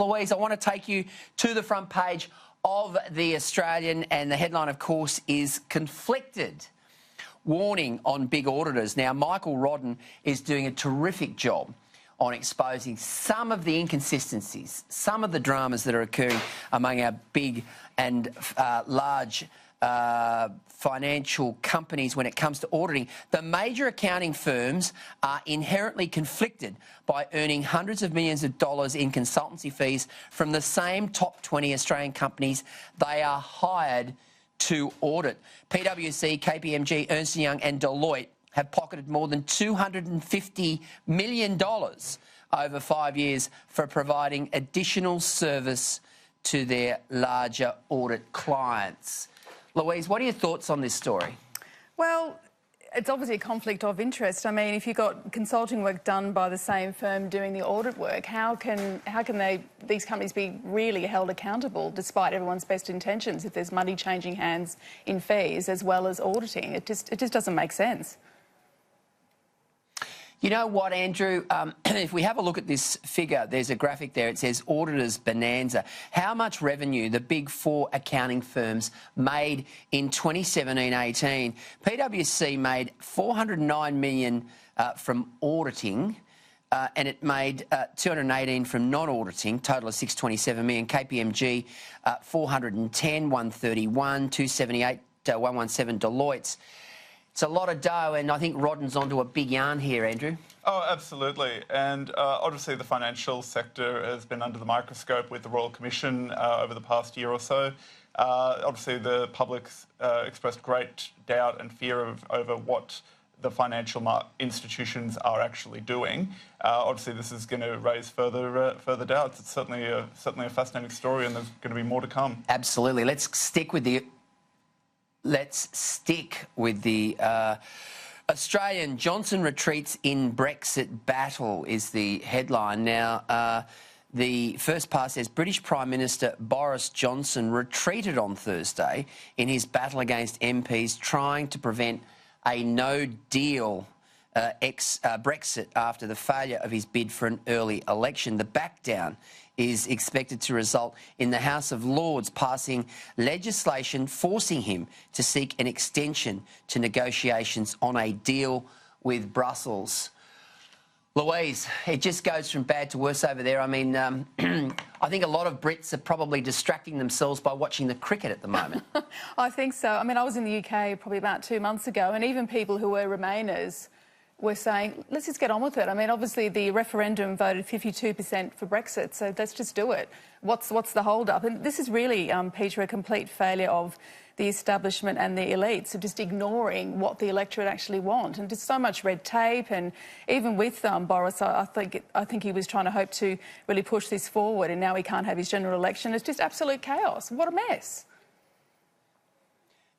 Louise, I want to take you to the front page of The Australian, and the headline, of course, is conflicted. Warning on big auditors. Now, Michael Rodden is doing a terrific job on exposing some of the inconsistencies, some of the dramas that are occurring among our big and large financial companies when it comes to auditing. The major accounting firms are inherently conflicted by earning hundreds of millions of dollars in consultancy fees from the same top 20 Australian companies they are hired to audit. PwC, KPMG, Ernst & Young and Deloitte have pocketed more than $250 million over 5 years for providing additional service to their larger audit clients. Louise, what are your thoughts on this story? Well, it's obviously a conflict of interest. I mean, if you've got consulting work done by the same firm doing the audit work, how can these companies be really held accountable despite everyone's best intentions if there's money changing hands in fees as well as auditing? It just doesn't make sense. You know what, Andrew? If we have a look at this figure, there's a graphic there. It says Auditors Bonanza. How much revenue the big four accounting firms made in 2017-18. PwC made $409 million from auditing, and it made $218 from non-auditing, total of $627 million. KPMG, $410, $131, $278, $117 Deloitte's. It's a lot of dough, and I think Rodden's onto a big yarn here, Andrew. Oh, absolutely. And obviously the financial sector has been under the microscope with the Royal Commission over the past year or so. Obviously the public's expressed great doubt and fear over what the financial institutions are actually doing. Obviously this is going to raise further doubts. It's certainly a fascinating story, and there's going to be more to come. Absolutely. Let's stick with the Australian. Johnson retreats in Brexit battle is the headline. Now, the first part says British Prime Minister Boris Johnson retreated on Thursday in his battle against MPs trying to prevent a no-deal Brexit after the failure of his bid for an early election. The backdown is expected to result in the House of Lords passing legislation forcing him to seek an extension to negotiations on a deal with Brussels. Louise, it just goes from bad to worse over there. I mean, I think a lot of Brits are probably distracting themselves by watching the cricket at the moment. I think so. I mean, I was in the UK probably about 2 months ago, and even people who were Remainers were saying, let's just get on with it. I mean, obviously the referendum voted 52% for Brexit, so let's just do it. What's the hold-up? And this is really, Peter, a complete failure of the establishment and the elites of just ignoring what the electorate actually want, and just so much red tape. And even with Boris, I think he was trying to hope to really push this forward, and now he can't have his general election. It's just absolute chaos. What a mess.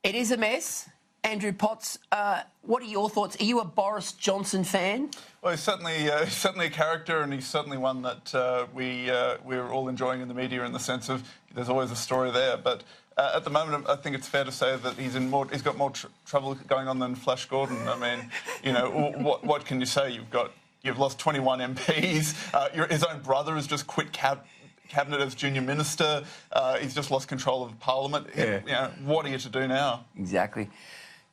It is a mess. Andrew Potts, what are your thoughts? Are you a Boris Johnson fan? Well, he's certainly a character, and he's certainly one that we're all enjoying in the media, in the sense of there's always a story there. But at the moment, I think it's fair to say that he's got more trouble going on than Flash Gordon. I mean, you know, what can you say? You've lost 21 MPs. His own brother has just quit cabinet as junior minister. He's just lost control of Parliament. Yeah. You know, what are you to do now? Exactly.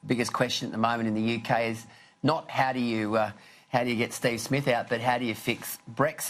The biggest question at the moment in the UK is not how do you get Steve Smith out, but how do you fix Brexit?